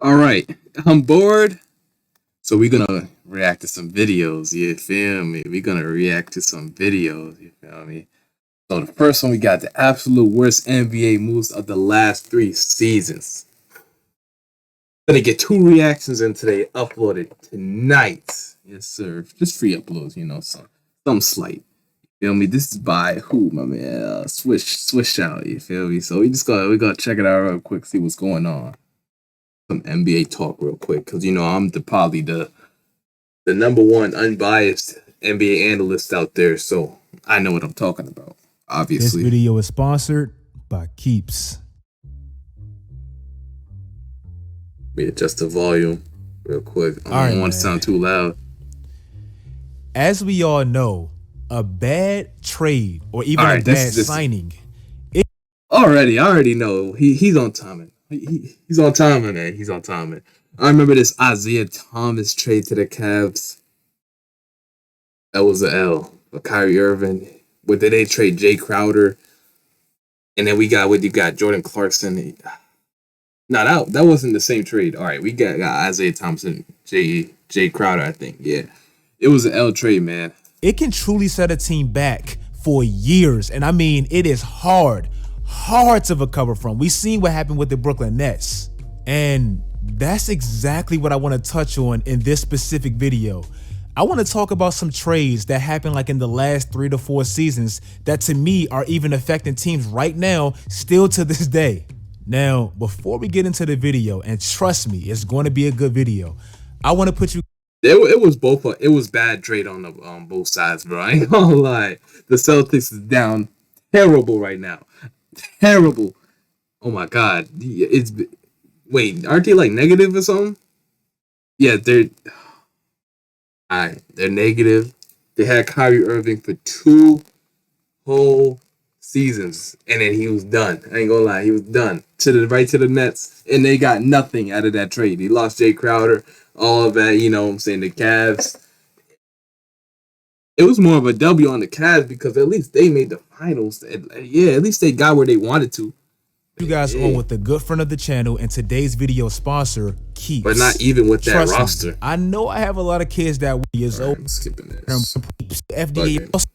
All right, I'm bored, so we're gonna react to some videos. You feel me? We're gonna react to some videos. You feel me? So the first one we got the absolute worst NBA moves of the last 3 seasons. Gonna get 2 reactions in today, uploaded tonight. Yes, sir. Just free uploads, some slight. You feel me? This is by who, my man? Swish out. You feel me? So we gonna check it out real quick, see what's going on. Some NBA talk real quick, because I'm probably the number one unbiased NBA analyst out there, so I know what I'm talking about. This Obviously, video is sponsored by Keeps. let me adjust the volume real quick. I All don't right, want to man. sound too loud. As we all know, a bad trade or even All a right, bad signing. I already know he's on timing. He's on timing, man. He's on timing. I remember this Isaiah Thomas trade to the Cavs. That was an L for Kyrie Irving. But then they trade Jay Crowder, and then we got Jordan Clarkson. No, that wasn't the same trade. All right, we got Isaiah Thompson, Jay Crowder. I think, yeah, it was an L trade, man. It can truly set a team back for years. And I mean, it is hard to recover from. We seen what happened with the Brooklyn Nets. And that's exactly what I want to touch on in this specific video. I want to talk about some trades that happened like in the last 3 to 4 seasons that to me are even affecting teams right now, still to this day. Now, before we get into the video, and trust me, it's going to be a good video, I want to put you. It was both. It was bad trade on both sides, bro. I ain't gonna lie. The Celtics is down terrible right now. Terrible. Oh my god. Wait. Aren't they like negative or something? Yeah, they're. Alright, they're negative. They had Kyrie Irving for 2 whole seasons, and then he was done. I ain't gonna lie, he was done. Right to the Nets, and they got nothing out of that trade. He lost Jay Crowder, all of that, I'm saying, the Cavs. It was more of a W on the Cavs because at least they made the finals. Yeah, at least they got where they wanted to. You guys on with a good friend of the channel and today's video sponsor, Keeps. But not even with that Trust me, roster. I know I have a lot of kids that years old. I'm skipping this. FDA office.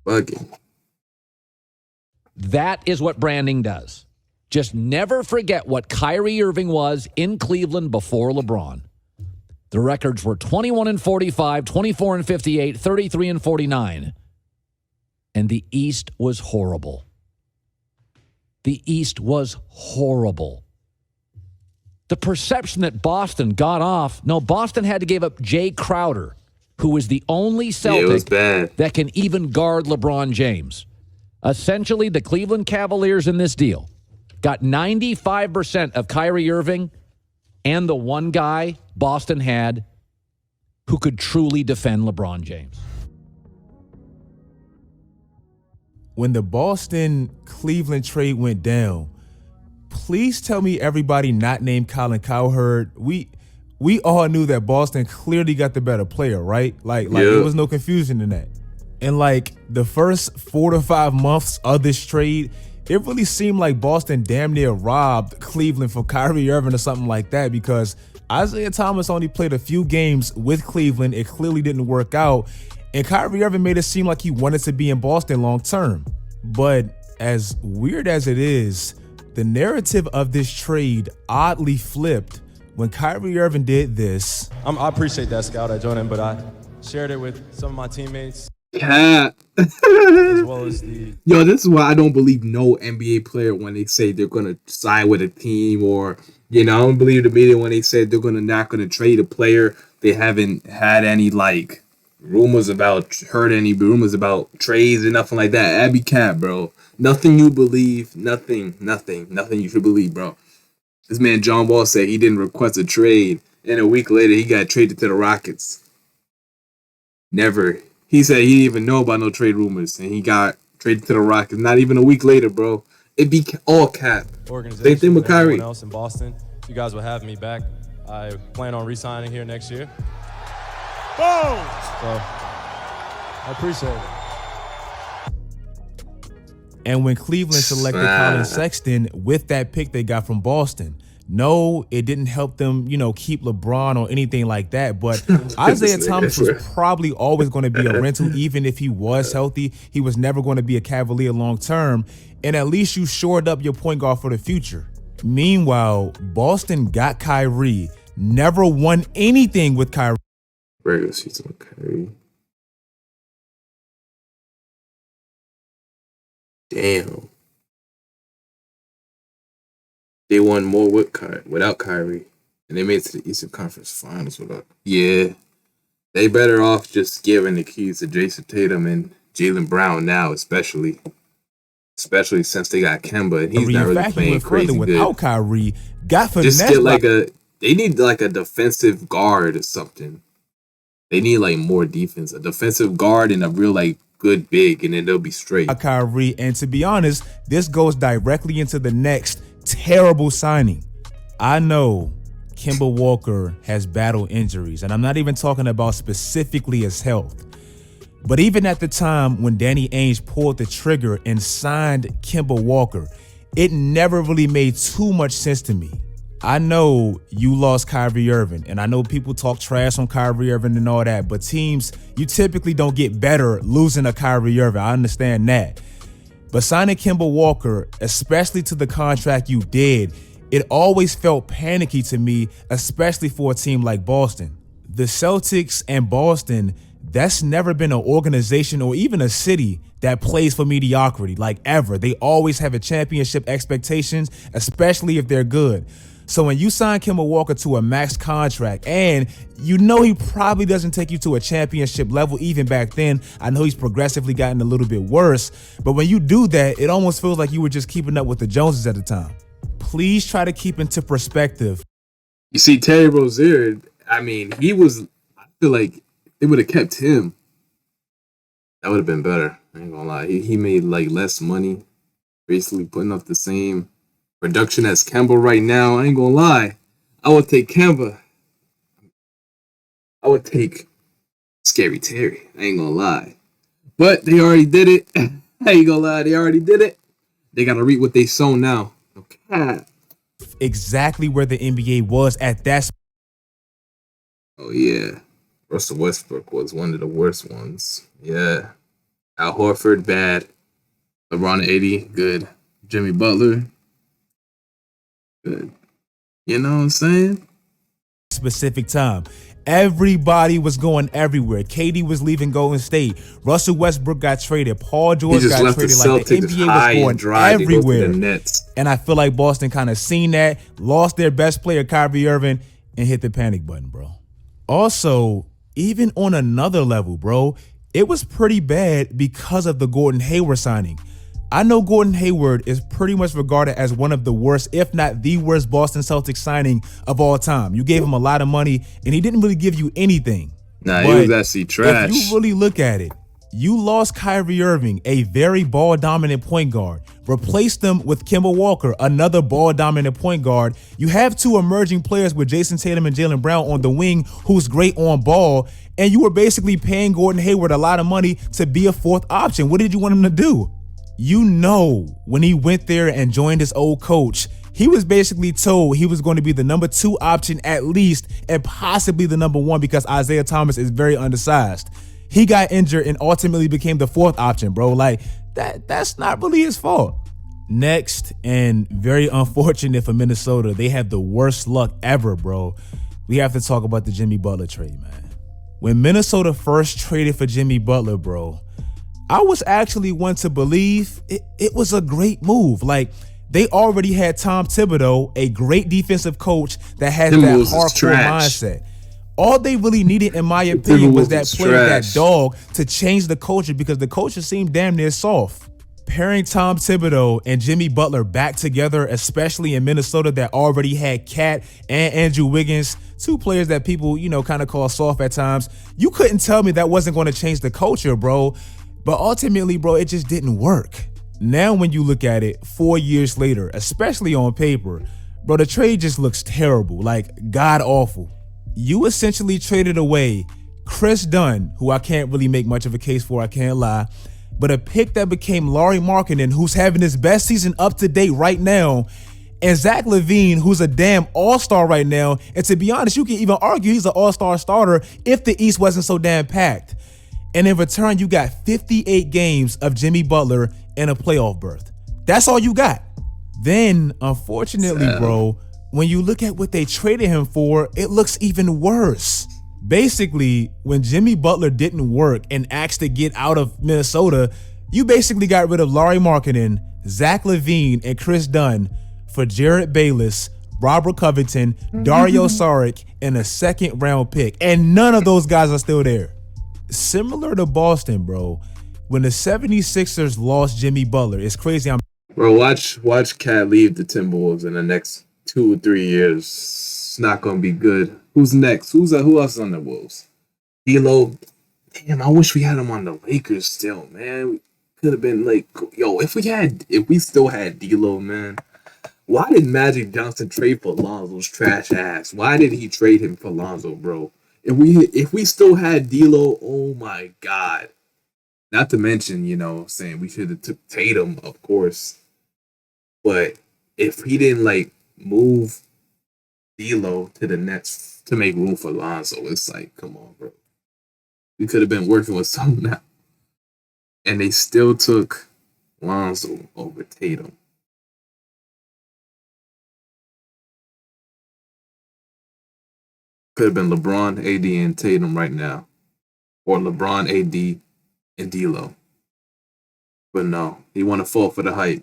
Bugging. That is what branding does. Just never forget what Kyrie Irving was in Cleveland before LeBron. The records were 21-45, 24-58, 33-49. And the East was horrible. The East was horrible. The perception that Boston got off, no, Boston had to give up Jay Crowder, who was the only Celtic that can even guard LeBron James. Essentially, the Cleveland Cavaliers in this deal got 95% of Kyrie Irving and the one guy Boston had who could truly defend LeBron James. When the Boston-Cleveland trade went down, please tell me everybody not named Colin Cowherd. We all knew that Boston clearly got the better player, right? Like there was no confusion in that. And like the first 4 to 5 months of this trade, it really seemed like Boston damn near robbed Cleveland for Kyrie Irving or something like that, because Isaiah Thomas only played a few games with Cleveland. It clearly didn't work out. And Kyrie Irving made it seem like he wanted to be in Boston long term. But as weird as it is, the narrative of this trade oddly flipped when Kyrie Irving did this. I appreciate that, Scout, at Jordan, but I shared it with some of my teammates. Cat. As well as the... Yo, this is why I don't believe no NBA player when they say they're going to sign with a team, or, I don't believe the media when they say they're not going to trade a player. They haven't had any, heard any rumors about trades or nothing like that. Abby Cat, bro. Nothing you believe, nothing you should believe, bro. This man John Wall said he didn't request a trade, and a week later he got traded to the Rockets. Never. He said he didn't even know about no trade rumors, and he got traded to the Rockets. Not even a week later, bro. It be all Cap. Same thing with Kyrie. Everyone else in Boston, you guys will have me back. I plan on re-signing here next year. Boom! So, I appreciate it. And when Cleveland selected Colin Sexton with that pick they got from Boston, no, it didn't help them, keep LeBron or anything like that. But Isaiah Thomas was probably always going to be a rental, even if he was healthy. He was never going to be a Cavalier long term. And at least you shored up your point guard for the future. Meanwhile, Boston got Kyrie, never won anything with Kyrie. Regular season with Kyrie. Damn. They won more without Kyrie. And they made it to the Eastern Conference Finals without. Yeah. They better off just giving the keys to Jason Tatum and Jaylen Brown now, especially since they got Kemba and he's not really playing crazy without good. Kyrie, got finesse. Just get they need like a defensive guard or something. They need like more defense, a defensive guard and a real like good big, and then they'll be straight. Kyrie, and to be honest, this goes directly into the next terrible signing. I know Kimball Walker has battled injuries, and I'm not even talking about specifically his health. But even at the time when Danny Ainge pulled the trigger and signed Kimball Walker, it never really made too much sense to me. I know you lost Kyrie Irving, and I know people talk trash on Kyrie Irving and all that, but teams, you typically don't get better losing a Kyrie Irving. I understand that. But signing Kimball Walker, especially to the contract you did, it always felt panicky to me, especially for a team like Boston. The Celtics and Boston, that's never been an organization or even a city that plays for mediocrity, like ever. They always have a championship expectations, especially if they're good. So when you sign Kimball Walker to a max contract, and he probably doesn't take you to a championship level even back then. I know he's progressively gotten a little bit worse, but when you do that, it almost feels like you were just keeping up with the Joneses at the time. Please try to keep into perspective. You see, Terry Rozier, I feel like they would have kept him. That would have been better. I ain't gonna lie. He made like less money, basically putting up the same production as Kemba right now. I ain't gonna lie. I would take Kemba. I would take Scary Terry. I ain't gonna lie. But they already did it. I ain't gonna lie. They already did it. They gotta reap what they sow now. Okay. Exactly where the NBA was at that. Oh yeah. Russell Westbrook was one of the worst ones. Yeah. Al Horford, bad. LeBron 80, good. Jimmy Butler, good. You know what I'm saying? Specific time. Everybody was going everywhere. KD was leaving Golden State. Russell Westbrook got traded. Paul George got traded. Like the NBA was going everywhere. And I feel like Boston kind of seen that, lost their best player, Kyrie Irving, and hit the panic button, bro. Also, even on another level, bro, it was pretty bad because of the Gordon Hayward signing. I know Gordon Hayward is pretty much regarded as one of the worst, if not the worst, Boston Celtics signing of all time. You gave him a lot of money, and he didn't really give you anything. Nah, he was actually trash. If you really look at it, you lost Kyrie Irving, a very ball-dominant point guard, replaced him with Kimball Walker, another ball-dominant point guard. You have two emerging players with Jason Tatum and Jaylen Brown on the wing who's great on ball, and you were basically paying Gordon Hayward a lot of money to be a fourth option. What did you want him to do? You know, when he went there and joined his old coach, he was basically told he was going to be the number 2 option at least, and possibly the number 1 because Isaiah Thomas is very undersized. He got injured and ultimately became the 4th option, bro. Like, that's not really his fault. Next, and very unfortunate for Minnesota, they have the worst luck ever, bro. We have to talk about the Jimmy Butler trade, man. When Minnesota first traded for Jimmy Butler, bro, I was actually one to believe it was a great move. Like, they already had Tom Thibodeau, a great defensive coach that has that hardcore mindset. All they really needed, in my opinion, was that player, that dog, to change the culture, because the culture seemed damn near soft. Pairing Tom Thibodeau and Jimmy Butler back together, especially in Minnesota that already had Cat and Andrew Wiggins, 2 players that people, kind of call soft at times. You couldn't tell me that wasn't going to change the culture, bro. But ultimately, bro, it just didn't work. Now, when you look at it 4 years later, especially on paper, bro, the trade just looks terrible, like god awful. You essentially traded away Chris Dunn, who I can't really make much of a case for, I can't lie, but a pick that became Lauri Markkanen, who's having his best season up to date right now, and Zach LaVine, who's a damn all-star right now. And to be honest, you can even argue he's an all-star starter if the East wasn't so damn packed. And in return, you got 58 games of Jimmy Butler and a playoff berth. That's all you got. Then, unfortunately, bro, when you look at what they traded him for, it looks even worse. Basically, when Jimmy Butler didn't work and asked to get out of Minnesota, you basically got rid of Lauri Markkanen, Zach LaVine, and Chris Dunn for Jared Bayless, Robert Covington, Dario Saric, and a second-round pick. And none of those guys are still there. Similar to Boston, bro, when the 76ers lost Jimmy Butler, it's crazy. Bro, watch Cat leave the Timberwolves in the next 2 or 3 years. It's not gonna be good. Who's next? Who else is on the Wolves? D'Lo. Damn, I wish we had him on the Lakers still, man. We could have been like, yo, if we still had D'Lo, man. Why did Magic Johnson trade for Lonzo's trash ass? Why did he trade him for Lonzo, bro? If we still had D'Lo, oh my God. Not to mention, saying we should have took Tatum, of course. But if he didn't move D'Lo to the Nets to make room for Lonzo, it's like, come on, bro. We could have been working with someone now. And they still took Lonzo over Tatum. Could have been LeBron, AD, and Tatum right now. Or LeBron, AD, and D'Lo. But no, he want to fall for the hype.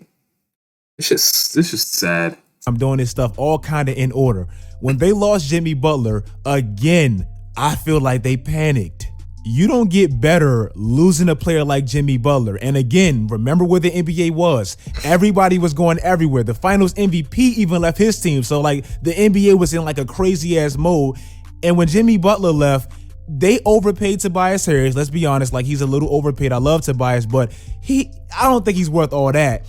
It's just sad. I'm doing this stuff all kind of in order. When they lost Jimmy Butler, again, I feel like they panicked. You don't get better losing a player like Jimmy Butler. And again, remember where the NBA was. Everybody was going everywhere. The finals MVP even left his team. So the NBA was in a crazy ass mode. And when Jimmy Butler left, they overpaid Tobias Harris. Let's be honest, he's a little overpaid. I love Tobias, but I don't think he's worth all that.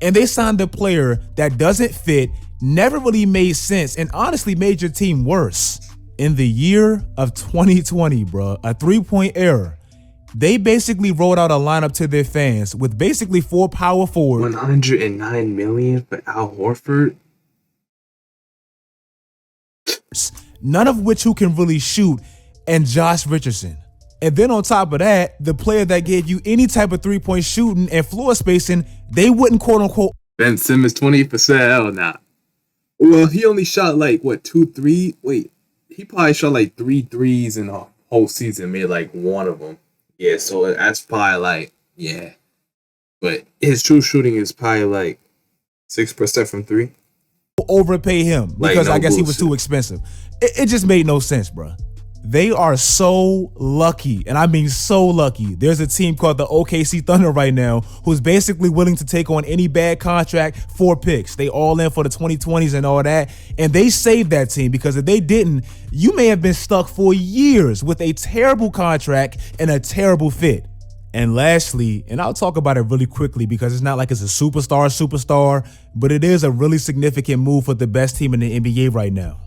And they signed a player that doesn't fit, never really made sense, and honestly made your team worse. In the year of 2020, bro, a 3-point error, they basically rolled out a lineup to their fans with basically 4 power forwards. $109 million for Al Horford? None of which who can really shoot, and Josh Richardson. And then on top of that, the player that gave you any type of 3-point shooting and floor spacing, they wouldn't quote unquote. Ben Simmons 20%? Hell nah. Well, he only shot 2 3? Wait, he probably shot 3 threes in the whole season, made one of them. Yeah, so that's probably yeah. But his true shooting is probably 6% from 3. Overpay him because I guess he was too expensive. It just made no sense, bro. They are so lucky, and I mean so lucky. There's a team called the OKC Thunder right now who's basically willing to take on any bad contract for picks. They all in for the 2020s and all that, and they saved that team because if they didn't, you may have been stuck for years with a terrible contract and a terrible fit. And lastly, and I'll talk about it really quickly because it's not like it's a superstar, but it is a really significant move for the best team in the NBA right now.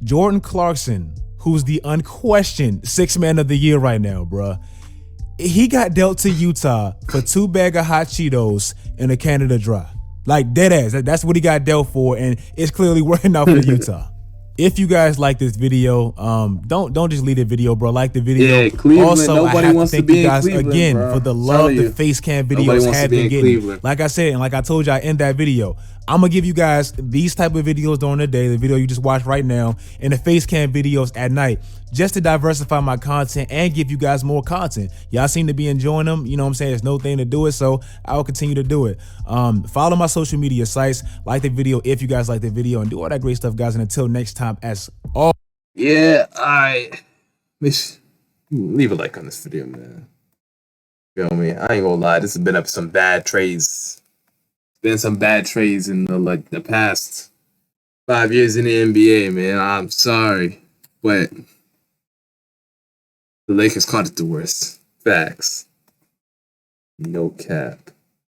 Jordan Clarkson, who's the unquestioned 6th man of the year right now, bruh. He got dealt to Utah for 2 bags of hot Cheetos and a Canada Dry. Dead ass. That's what he got dealt for, and it's clearly working out for Utah. If you guys like this video, don't just leave the video, bro. Like the video. Yeah, Cleveland. Also, nobody I have wants to thank to be you guys in Cleveland, again bro. for the love the face cam videos have been getting. Cleveland. Like I said, and like I told you, I end that video. I'm gonna give you guys these type of videos during the day, the video you just watched right now, and the face cam videos at night, just to diversify my content and give you guys more content. Y'all seem to be enjoying them. You know what I'm saying? There's no thing to do it, so I will continue to do it. Follow my social media sites, like the video if you guys like the video, and do all that great stuff, guys. And until next time, as all. Yeah, leave a like on this video, man. Feel me? I ain't gonna lie, this has been up some bad trades. Been some bad trades in the past 5 years in the NBA, man. I'm sorry, but the Lakers caught it the worst. Facts. No cap.